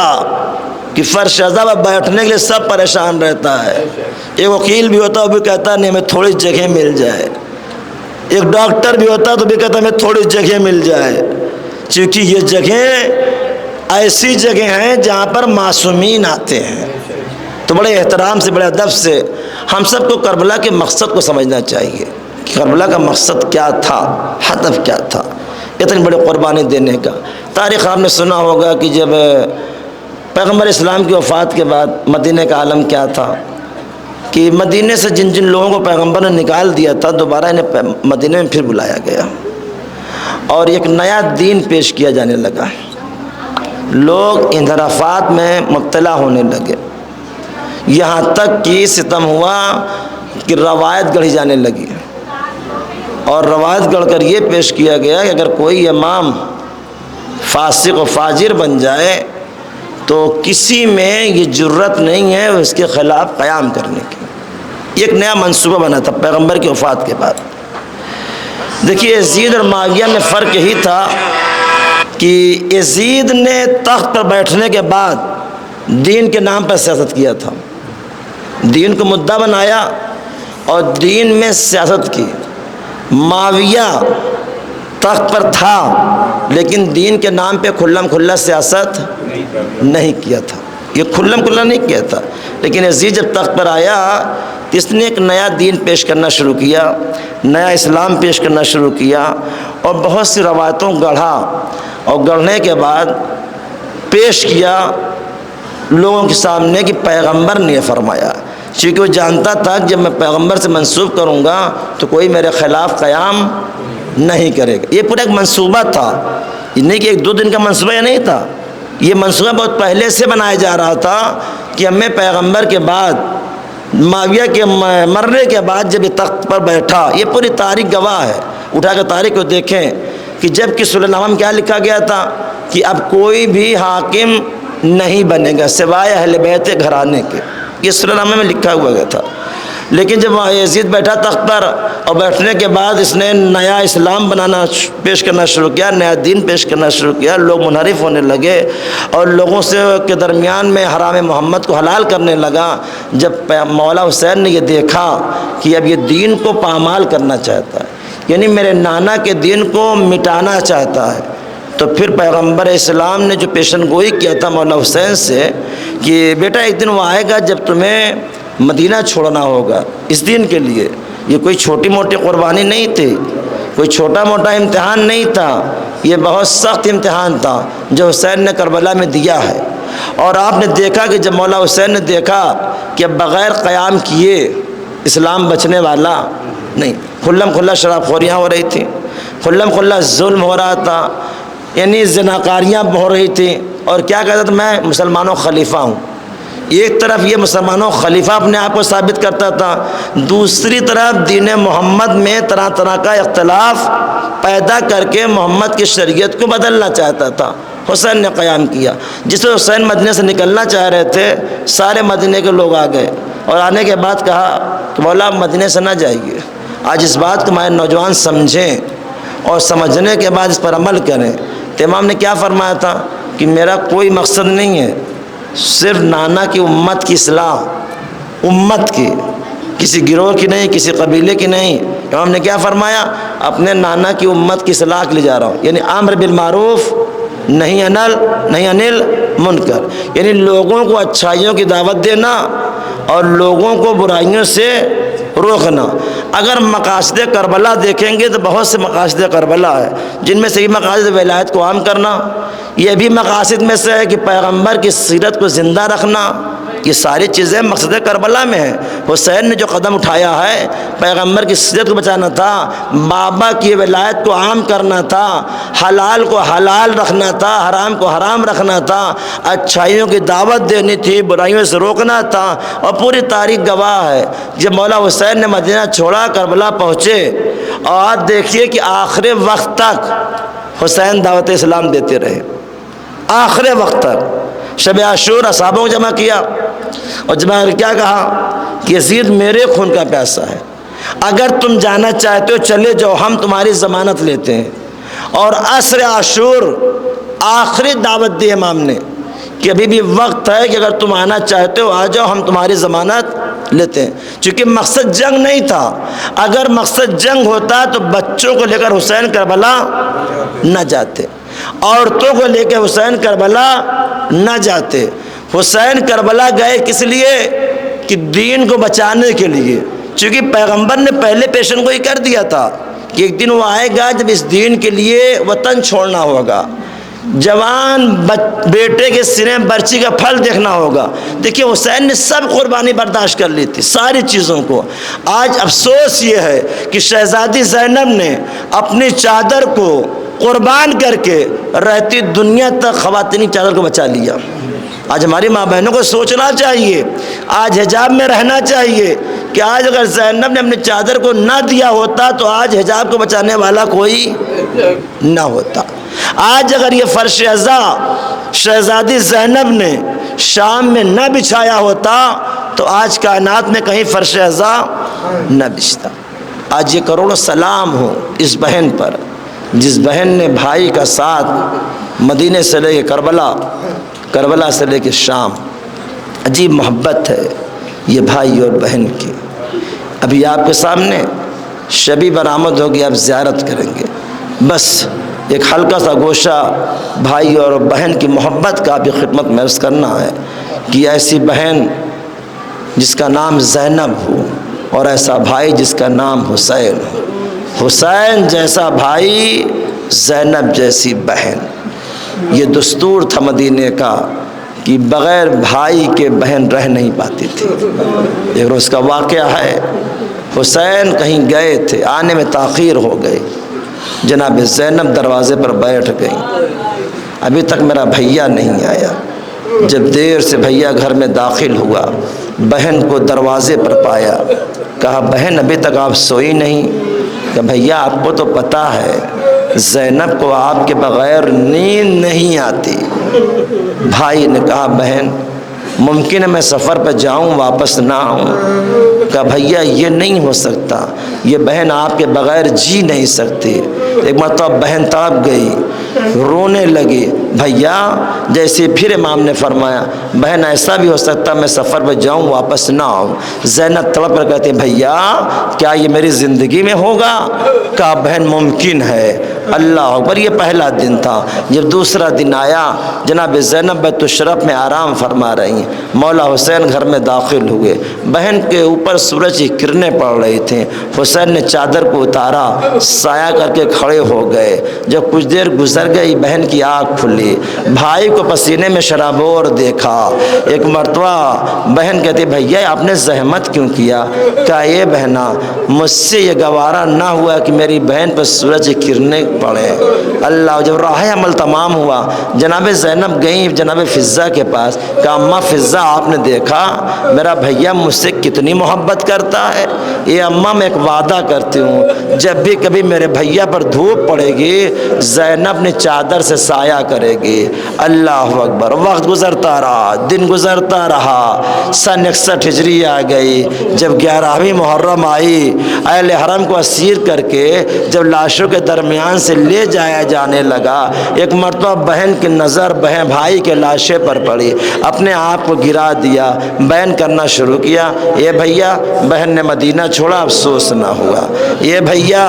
S1: کہ فرش اعضاء پر بیٹھنے کے لیے سب پریشان رہتا ہے۔ ایک وکیل بھی ہوتا ہے، وہ بھی کہتا ہے نہیں ہمیں تھوڑی جگہ مل جائے۔ ایک ڈاکٹر بھی ہوتا ہے تو بھی کہتا ہے ہمیں تھوڑی جگہ مل جائے، چونکہ یہ جگہ ایسی جگہ ہیں جہاں پر معصومین آتے ہیں۔ تو بڑے احترام سے، بڑے ادب سے ہم سب کو کربلا کے مقصد کو سمجھنا چاہیے کہ کربلا کا مقصد کیا تھا، ہدف کیا تھا اتنی بڑی قربانی دینے کا۔ تاریخ آپ نے سنا ہوگا کہ جب پیغمبر اسلام کی وفات کے بعد مدینہ کا عالم کیا تھا کہ مدینہ سے جن جن لوگوں کو پیغمبر نے نکال دیا تھا دوبارہ انہیں مدینہ میں پھر بلایا گیا اور ایک نیا دین پیش کیا جانے لگا۔ لوگ انحرافات میں مبتلا ہونے لگے، یہاں تک کہ ستم ہوا کہ روایت گڑھی جانے لگی، اور روایت گڑھ کر یہ پیش کیا گیا کہ اگر کوئی امام فاسق و فاجر بن جائے تو کسی میں یہ جرت نہیں ہے اس کے خلاف قیام کرنے کی۔ ایک نیا منصوبہ بنا تھا پیغمبر کی وفات کے بعد۔ دیکھیے یزید اور معاویہ میں فرق یہی تھا کہ یزید نے تخت پر بیٹھنے کے بعد دین کے نام پر سیاست کیا تھا، دین کو مدعا بنایا اور دین میں سیاست کی۔ معاویہ تخت پر تھا لیکن دین کے نام پہ کھلم کھلا سیاست نہیں کیا تھا، یہ کھلم کھلا نہیں کیا تھا، لیکن یزید جب تخت پر آیا تو اس نے ایک نیا دین پیش کرنا شروع کیا، نیا اسلام پیش کرنا شروع کیا اور بہت سی روایتوں گڑھا، اور گڑھنے کے بعد پیش کیا لوگوں کے سامنے کہ پیغمبر نے یہ فرمایا، چونکہ وہ جانتا تھا کہ جب میں پیغمبر سے منسوب کروں گا تو کوئی میرے خلاف قیام نہیں کرے گا۔ یہ پورا ایک منصوبہ تھا، یہ نہیں کہ ایک دو دن کا منصوبہ یہ نہیں تھا، یہ منصوبہ بہت پہلے سے بنایا جا رہا تھا کہ ہمیں پیغمبر کے بعد معاویہ کے مرنے کے بعد جب یہ تخت پر بیٹھا، یہ پوری تاریخ گواہ ہے، اٹھا کر تاریخ کو دیکھیں کہ جب کہ صلح نامہ میں کیا لکھا گیا تھا کہ اب کوئی بھی حاکم نہیں بنے گا سوائے اہل بیت گھرانے کے، یہ صلح نامے میں لکھا ہوا گیا تھا۔ لیکن جب یزید بیٹھا تخت پر اور بیٹھنے کے بعد اس نے نیا اسلام بنانا پیش کرنا شروع کیا، نیا دین پیش کرنا شروع کیا، لوگ منحرف ہونے لگے اور لوگوں سے کے درمیان میں حرام محمد کو حلال کرنے لگا۔ جب مولا حسین نے یہ دیکھا کہ اب یہ دین کو پامال کرنا چاہتا ہے، یعنی میرے نانا کے دین کو مٹانا چاہتا ہے، تو پھر پیغمبر اسلام نے جو پیشن گوئی کیا تھا مولا حسین سے کہ بیٹا ایک دن وہ آئے گا جب تمہیں مدینہ چھوڑنا ہوگا اس دین کے لیے۔ یہ کوئی چھوٹی موٹی قربانی نہیں تھی، کوئی چھوٹا موٹا امتحان نہیں تھا، یہ بہت سخت امتحان تھا جو حسین نے کربلا میں دیا ہے۔ اور آپ نے دیکھا کہ جب مولا حسین نے دیکھا کہ بغیر قیام کیے اسلام بچنے والا نہیں، کھلم کھلا شراب خوریاں ہو رہی تھیں، کھلم کھلا ظلم ہو رہا تھا، یعنی زناکاریاں ہو رہی تھیں، اور کیا کہتا تھا میں مسلمانوں خلیفہ ہوں۔ ایک طرف یہ مسلمانوں خلیفہ اپنے آپ کو ثابت کرتا تھا، دوسری طرف دین محمد میں طرح طرح کا اختلاف پیدا کر کے محمد کی شریعت کو بدلنا چاہتا تھا۔ حسین نے قیام کیا، جس وقت حسین مدینہ سے نکلنا چاہ رہے تھے سارے مدینہ کے لوگ آ گئے، اور آنے کے بعد کہا کہ مولا مدینہ سے نہ جائیے، آج اس بات کو ہمارے نوجوان سمجھیں اور سمجھنے کے بعد اس پر عمل کریں۔ تو امام نے کیا فرمایا تھا کہ میرا کوئی مقصد نہیں ہے، صرف نانا کی امت کی اصلاح، امت کی، کسی گروہ کی نہیں، کسی قبیلے کی نہیں۔ امام نے کیا فرمایا؟ اپنے نانا کی امت کی اصلاح کے لیے جا رہا ہوں، یعنی امر بالمعروف نہیں انل منکر، یعنی لوگوں کو اچھائیوں کی دعوت دینا اور لوگوں کو برائیوں سے روکنا۔ اگر مقاصد کربلا دیکھیں گے تو بہت سے مقاصد کربلا ہے، جن میں سے یہ مقاصد ولایت کو عام کرنا، یہ بھی مقاصد میں سے ہے کہ پیغمبر کی سیرت کو زندہ رکھنا، یہ ساری چیزیں مقصد کربلا میں ہیں۔ حسین نے جو قدم اٹھایا ہے، پیغمبر کی شریعت کو بچانا تھا، بابا کی ولایت کو عام کرنا تھا، حلال کو حلال رکھنا تھا، حرام کو حرام رکھنا تھا، اچھائیوں کی دعوت دینی تھی، برائیوں سے روکنا تھا، اور پوری تاریخ گواہ ہے۔ جب مولا حسین نے مدینہ چھوڑا، کربلا پہنچے، اور آج دیکھیے کہ آخری وقت تک حسین دعوت اسلام دیتے رہے، آخری وقت تک۔ شب عاشور اصحابوں کو جمع کیا، اور جمع کر کیا کہا کہ یزید میرے خون کا پیاسا ہے، اگر تم جانا چاہتے ہو چلے جاؤ، ہم تمہاری ضمانت لیتے ہیں۔ اور عصر عاشور آخری دعوت دی امام نے کہ ابھی بھی وقت ہے کہ اگر تم آنا چاہتے ہو آ جاؤ، ہم تمہاری ضمانت لیتے ہیں۔ چونکہ مقصد جنگ نہیں تھا، اگر مقصد جنگ ہوتا تو بچوں کو لے کر حسین کربلا نہ جاتے، عورتوں کو لے کے حسین کربلا نہ جاتے۔ حسین کربلا گئے کس لیے؟ کہ دین کو بچانے کے لیے، چونکہ پیغمبر نے پہلے پیشن گوئی کر دیا تھا کہ ایک دن وہ آئے گا جب اس دین کے لیے وطن چھوڑنا ہوگا، جوان بیٹے کے سینے میں برچی کا پھل دیکھنا ہوگا۔ دیکھیے حسین نے سب قربانی برداشت کر لی تھی، ساری چیزوں کو۔ آج افسوس یہ ہے کہ شہزادی زینب نے اپنی چادر کو قربان کر کے رہتی دنیا تک خواتین چادر کو بچا لیا۔ آج ہماری ماں بہنوں کو سوچنا چاہیے، آج حجاب میں رہنا چاہیے کہ آج اگر زینب نے اپنی چادر کو نہ دیا ہوتا تو آج حجاب کو بچانے والا کوئی نہ ہوتا۔ آج اگر یہ فرش ازا شہزادی زینب نے شام میں نہ بچھایا ہوتا تو آج کائنات میں کہیں فرش ازا نہ بچھتا۔ آج یہ کروڑوں سلام ہو اس بہن پر، جس بہن نے بھائی کا ساتھ مدینے سے لے کے کربلا سے لے کے شام۔ عجیب محبت ہے یہ بھائی اور بہن کی۔ ابھی آپ کے سامنے شبی برآمد ہوگی، آپ زیارت کریں گے، بس ایک ہلکا سا گوشہ بھائی اور بہن کی محبت کا بھی خدمت میں عرض کرنا ہے کہ ایسی بہن جس کا نام زینب ہو اور ایسا بھائی جس کا نام حسین ہو، حسین جیسا بھائی، زینب جیسی بہن۔ یہ دستور تھا مدینے کا کہ بغیر بھائی کے بہن رہ نہیں پاتی تھی۔ ایک روز کا واقعہ ہے، حسین کہیں گئے تھے، آنے میں تاخیر ہو گئی، جناب زینب دروازے پر بیٹھ گئیں، ابھی تک میرا بھیا نہیں آیا۔ جب دیر سے بھیا گھر میں داخل ہوا، بہن کو دروازے پر پایا، کہا بہن ابھی تک آپ سوئی نہیں؟ کہ بھیا آپ کو تو پتہ ہے زینب کو آپ کے بغیر نیند نہیں آتی۔ بھائی نے کہا بہن ممکن ہے میں سفر پہ جاؤں واپس نہ آؤں۔ کہا بھیا یہ نہیں ہو سکتا، یہ بہن آپ کے بغیر جی نہیں سکتی۔ ایک مرتبہ بہن تڑپ گئی، رونے لگی۔ بھیا جیسے پھر امام نے فرمایا بہن ایسا بھی ہو سکتا میں سفر پہ جاؤں واپس نہ آؤں۔ زینب تڑپ کر کہتی بھیا کیا یہ میری زندگی میں ہوگا؟ کہا بہن ممکن ہے۔ اللہ اکبر۔ یہ پہلا دن تھا۔ جب دوسرا دن آیا، جناب زینب بیت الشرف میں آرام فرما رہی ہیں، مولا حسین گھر میں داخل ہوئے، بہن کے اوپر سورج کی کرنیں پڑ رہی تھیں۔ حسین نے چادر کو اتارا، سایہ کر کے کھڑے ہو گئے۔ جب کچھ دیر گزر گئی بہن کی آنکھ کھلی، بھائی کو پسینے میں شرابور دیکھا۔ ایک مرتبہ بہن کہتی بھیا آپ نے زحمت کیوں کیا؟ کہا یہ بہنا مجھ سے یہ گوارا نہ ہوا کہ میری بہن پر سورج کی کرنیں پڑے۔ اللہ جب راہ عمل تمام ہوا، جناب زینب گئیں جناب فضہ کے پاس، کہا اماں فضہ آپ نے دیکھا میرا بھیا مجھ سے کتنی محبت کرتا ہے؟ یہ اماں میں ایک وعدہ کرتی ہوں جب بھی کبھی میرے بھیا پر دھوپ پڑے گی زینب نے چادر سے سایہ کرے گی۔ اللہ اکبر۔ وقت گزرتا رہا، دن گزرتا رہا، سن 61 ہجری آ گئی۔ جب 11ویں محرم آئی، اہل حرم کو اسیر کر کے جب لاشوں کے درمیان سے لے جایا جانے لگا، ایک مرتبہ بہن کی نظر بھائی کے لاشے پر پڑی، اپنے آپ کو گرا دیا، بیان کرنا شروع کیا یہ بھیا بہن نے مدینہ چھوڑا افسوس نہ ہوا، یہ بھیا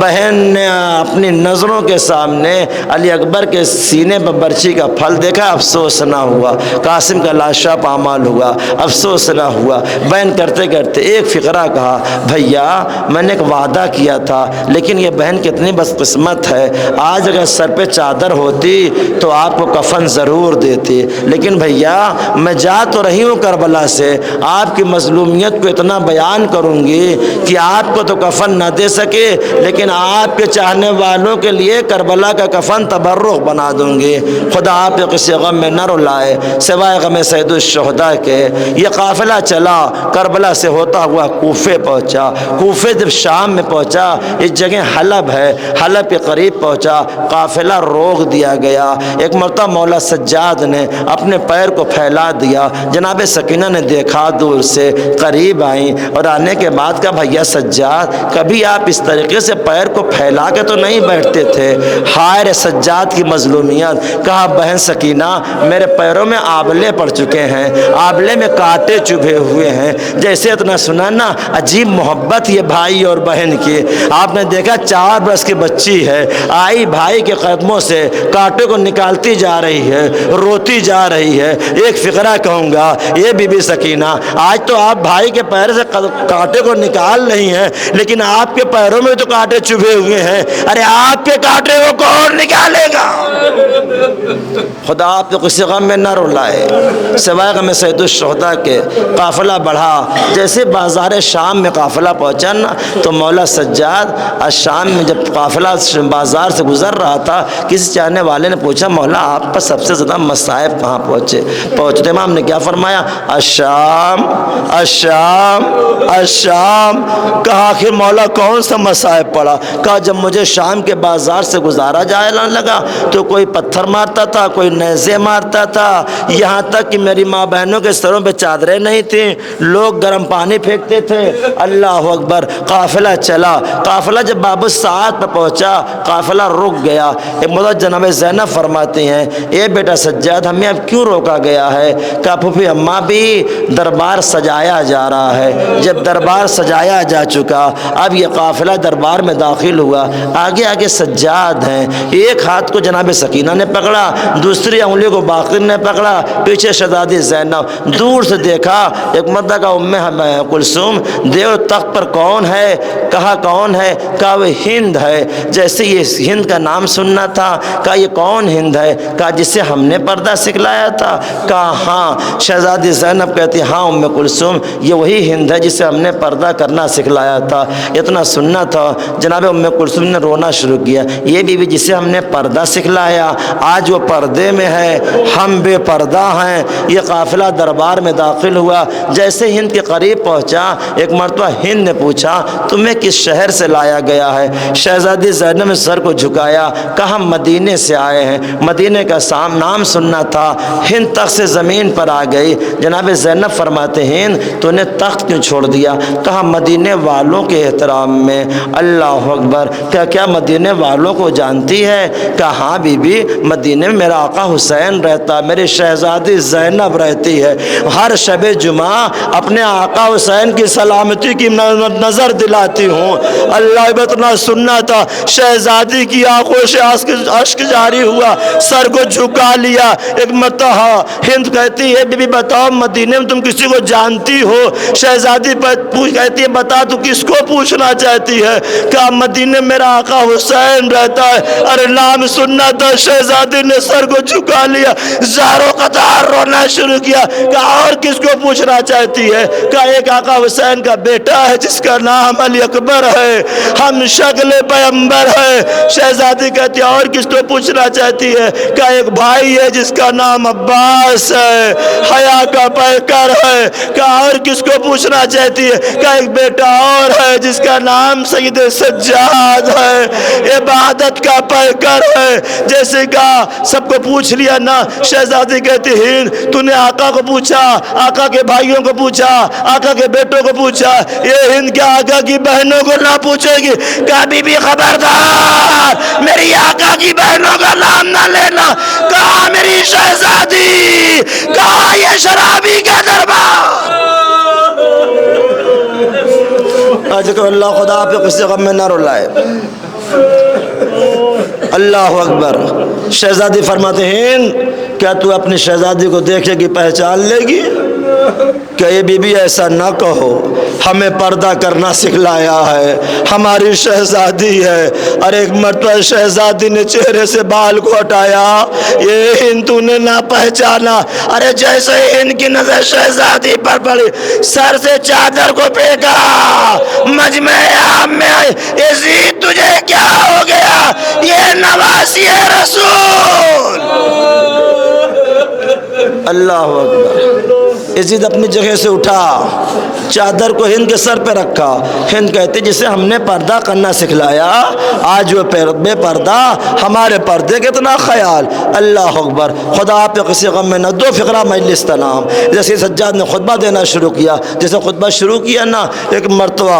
S1: بہن نے اپنی نظروں کے سامنے علی اکبر کے سینے پر برچی کا پھل دیکھا افسوس نہ ہوا، قاسم کا لاشا پامال ہوا افسوس نہ ہوا۔ بیان کرتے کرتے ایک فقرہ کہا بھیا میں نے ایک وعدہ کیا تھا لیکن یہ بہن کتنی بدقسمت غنیمت ہے، آج اگر سر پہ چادر ہوتی تو آپ کو کفن ضرور دیتی، لیکن بھیا میں جا تو رہی ہوں کربلا سے، آپ کی مظلومیت کو اتنا بیان کروں گی کہ آپ کو تو کفن نہ دے سکے لیکن آپ کے چاہنے والوں کے لیے کربلا کا کفن تبرک بنا دوں گی۔ خدا آپ کو کسی غم میں نہ رلائے سوائے غم سید الشہداء کے۔ یہ قافلہ چلا، کربلا سے ہوتا ہوا کوفے پہنچا، کوفے جب شام میں پہنچا، اس جگہ حلب ہے، حلب کے قریب پہنچا، قافلہ روک دیا گیا۔ ایک مرتبہ مولا سجاد نے اپنے پیر کو پھیلا دیا، جناب سکینہ نے دیکھا، دور سے قریب آئیں اور آنے کے بعد کہا بھیا سجاد کبھی آپ اس طریقے سے پیر کو پھیلا کے تو نہیں بیٹھتے تھے۔ ہائے رے سجاد کی مظلومیت۔ کہا بہن سکینہ میرے پیروں میں آبلے پڑ چکے ہیں، آبلے میں کانٹے چبھے ہوئے ہیں۔ جیسے اتنا سنا نا عجیب محبت یہ بھائی اور بہن کی۔ آپ نے دیکھا 4 برس کی بچی ہے، آئی بھائی کے قدموں سے کانٹے کو نکالتی جا رہی ہے، روتی جا رہی ہے۔ ایک فقرہ کہوں گا، یہ بی بی سکینہ آج تو آپ بھائی کے پیر سے کانٹے کو نکال رہی ہیں لیکن آپ کے پیروں میں تو کانٹے چبھے ہوئے ہیں، ارے آپ کے کانٹے کو کون نکالے گا؟ خدا آپ کو کسی غم میں نہ رلائے سوائے غم سید الشہداء کے۔ قافلہ بڑھا، جیسے بازار شام میں قافلہ پہنچا نا تو مولا سجاد شام میں جب قافلہ بازار سے گزر رہا تھا، کسی چاہنے والے نے پوچھا مولا آپ پر سب سے زیادہ مصائب کہاں پہنچے؟ امام نے کیا فرمایا؟ الشام الشام الشام۔ کہا آخر مولا کون سا مصائب پڑا؟ کہا جب مجھے شام کے بازار سے گزارا جائے لگا تو کوئی پتھر مارتا تھا، کوئی نیزے مارتا تھا، یہاں تک کہ میری ماں بہنوں کے سروں پہ چادریں نہیں تھیں، لوگ گرم پانی پھینکتے تھے۔ اللہ اکبر۔ قافلہ چلا، قافلہ جب باب الساعات پہ پہنچا قافلہ رک گیا۔ ایک مدت جناب زینب فرماتی ہیں اے بیٹا سجاد ہمیں اب کیوں روکا گیا ہے؟ کہا پھوپھی اماں بھی دربار سجایا جا رہا ہے، جب دربار سجایا جا چکا اب یہ قافلہ دربار میں داخل ہوا، آگے آگے سجاد ہیں، ایک ہاتھ کو جناب سکینہ نے پکڑا، دوسری انگلی کو باقر نے پکڑا، پیچھے شہزادی زینب۔ دور سے دیکھا ایک مرتبہ کا ام کلثوم دیو تخت پر کون ہے؟ کہا کون ہے؟ کہا وہ ہند ہے۔ جیسے یہ ہند کا نام سننا تھا، کہا یہ کون ہند ہے؟ کہا جسے ہم نے پردہ سکھلایا تھا؟ کہا ہاں۔ شہزادی زینب کہتی ہاں ام کلثوم یہ وہی ہند ہے جسے ہم نے پردہ کرنا سکھلایا تھا۔ اتنا سننا تھا جناب ام کلثوم نے رونا شروع کیا، یہ بیوی جسے ہم نے پردہ سکھلایا آج وہ پردے میں ہے، ہم بے پردہ ہیں۔ یہ قافلہ دربار میں داخل ہوا، جیسے ہند کے قریب پہنچا ایک مرتبہ ہند نے پوچھا تمہیں کس شہر سے لایا گیا ہے؟ شہزادی زینب نے سر کو جھکایا، کہا مدینے سے آئے ہیں۔ مدینے کا نام سننا تھا، ہند تخت سے زمین پر آ گئی۔ جناب زینب فرماتے ہند تو نے تخت کیوں چھوڑ دیا؟ کہا مدینے والوں کے احترام میں۔ اللہ اکبر۔ کیا مدینے والوں کو جانتی ہے؟ کہا ہاں بی بی مدینے میں میرا آقا حسین رہتا، میری شہزادی زینب رہتی ہے، ہر شب جمعہ اپنے آقا حسین کی سلامتی کی نظر دلاتی ہوں۔ اللہ اتنا سننا تھا، شہزادی کی آنکھوں سے اشک جاری ہوا، سر کو جھکا لیا۔ ایک مرتبہ ہند کہتی ہے بی بی بتاؤ مدینے میں تم کسی کو جانتی ہو؟ شہزادی کہتی ہے بتا تو کس کو پوچھنا چاہتی ہے؟ کہا مدینے میرا آقا حسین رہتا ہے۔ ارے نام سننا تھا، شہزادی نے سر کو جھکا لیا، زاروں قطار رونا شروع کیا۔ کہا اور کس کو پوچھنا چاہتی ہے؟ کہا ایک آقا حسین کا بیٹا ہے جس کا نام علی اکبر ہے، ہم شکل پیغمبر ہے۔ شہزادی کہتی ہے اور کس کو پوچھنا چاہتی ہے؟ کہا ایک بھائی ہے جس کا نام عباس ہے، حیا کا پیکر ہے۔ کہا اور کس کو پوچھنا چاہتی ہے؟ کہا ایک بیٹا اور ہے جس کا نام سید سجاد ہے، عبادت کا پیکر ہے۔ جیسے کہا سب کو پوچھ لیا نا، شہزادی کہتی ہند تو نے آقا کو پوچھا، آقا کے بھائیوں کو پوچھا، آقا کے بیٹوں کو پوچھا، یہ ہند کیا آقا کی بہنوں کو نہ پوچھے گی؟ کہا بی بی خبردار میری آقا کی بہنوں کا نام نہ لینا۔ کہا میری شہزادی، کہا یہ شرابی کا دربار۔ آج کہ اللہ خدا آپ کو کسی غم میں نہ رلائے۔ اللہ اکبر۔ شہزادی فرماتے ہیں کیا تو اپنی شہزادی کو دیکھے گی پہچان لے گی؟ کہ اے بی بی ایسا نہ کہو، ہمیں پردہ کرنا سکھلایا ہے، ہماری شہزادی ہے۔ اور ایک مرتبہ شہزادی نے چہرے سے بال کو ہٹایا، یہ ہندو نے نہ پہچانا۔ ارے جیسے ان کی نظر شہزادی پر پڑی، سر سے چادر کو پھینکا، مجمع عام میں آئی، یزید تجھے کیا ہو گیا؟ یہ نواسی رسول۔ اللہ اکبر۔ یزید اپنی جگہ سے اٹھا، چادر کو ہند کے سر پہ رکھا۔ ہند کہتی جسے ہم نے پردہ کرنا سکھلایا، آج وہ بے پردہ، ہمارے پردے کتنا خیال۔ اللہ اکبر۔ خدا آپ کسی غم میں نہ دو فقرہ مجلس تنام۔ جیسے سجاد نے خطبہ دینا شروع کیا، جیسے خطبہ شروع کیا نا، ایک مرتبہ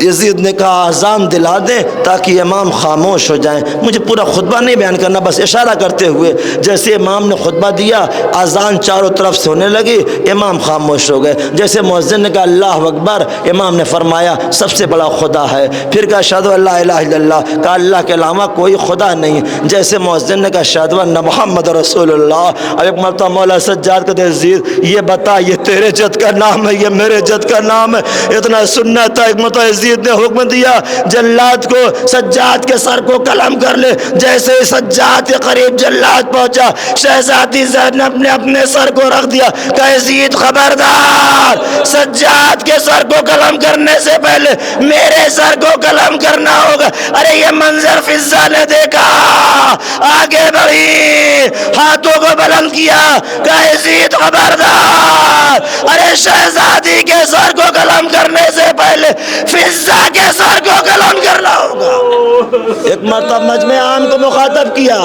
S1: یزید نے کہا اذان دلا دیں تاکہ امام خاموش ہو جائیں۔ مجھے پورا خطبہ نہیں بیان کرنا، بس اشارہ کرتے ہوئے، جیسے امام نے خطبہ دیا، اذان چاروں طرف سے ہونے لگی، امام خاموش ہو گئے۔ جیسے مؤذن نے کہا اللہ اکبر، امام نے فرمایا سب سے بڑا خدا ہے۔ پھر کہا اشہدو ان لا الہ الا اللہ، کہا اللہ کے علاوہ کوئی خدا نہیں۔ جیسے مؤذن نے کہا اشہدو ان محمد رسول اللہ، اب ایک مرتبہ مولا سجاد کہتے یزید یہ بتا، یہ تیرے جد کا نام ہے، یہ میرے جد کا نام ہے؟ اتنا سننا تھا۔ ایک مرتبہ یزید نے حکم دیا جلاد کو سجاد کے سر کو قلم کر لے۔ جیسے سجاد کے قریب جلاد پہنچا، شہزادی زینب نے اپنے سر کو رکھ دیا، کہ یزید خبردار، سجاد کے سر کو قلم کرنے سے پہلے میرے سر کو قلم کرنا ہوگا۔ ارے یہ منظر فضا نے دیکھا، آگے بڑھی، ہاتھوں کو بلند کیا، کہ یزید خبردار، ارے شہزادی کے سر کو قلم کرنے سے پہلے فضا کے سر کو قلم کرنا ہوگا۔ ایک مرتبہ مجمع عام کو مخاطب کیا،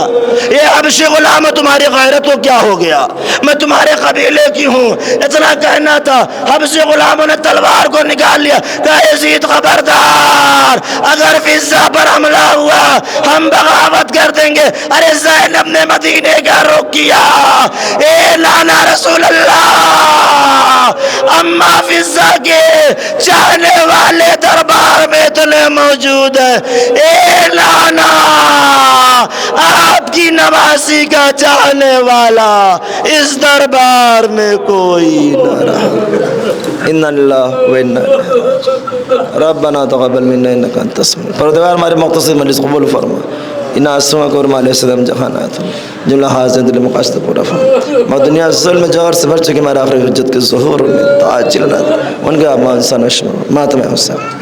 S1: یہ حبشی غلام تمہاری غیرت کو کیا ہو گیا؟ میں تمہارے قبیلے کی ہوں، اتنا کہنا تھا۔ حبشی غلاموں نے تلوار کو نکال لیا، کہا یزید خبردار، اگر فضا پر حملہ ہوا ہم بغاوت کر دیں گے۔ ارے زینب نے مدینے کا رخ کیا، اے نانا رسول اللہ، اما فضا کے چاہنے والے دربار میں اتنے موجود ہیں، اے نانا آپ کی نواسی کا چاہنے والا اس دربار میں کوئی نہ رہا۔ ان اللہ و انا ربنا تقبل منا انک انت السمیع۔ پروردگار ہمارے مختصر مجلس قبول فرما، ان آسوں کو علیہ السلام جہانات جملہ حاضر دل مقاصد پورا فرما، اور دنیا ظلم جور سے بھر چکی ہمارے آخری حجت کے ظہور میں تعاجل ان کا امان سنشم ماتم حسین۔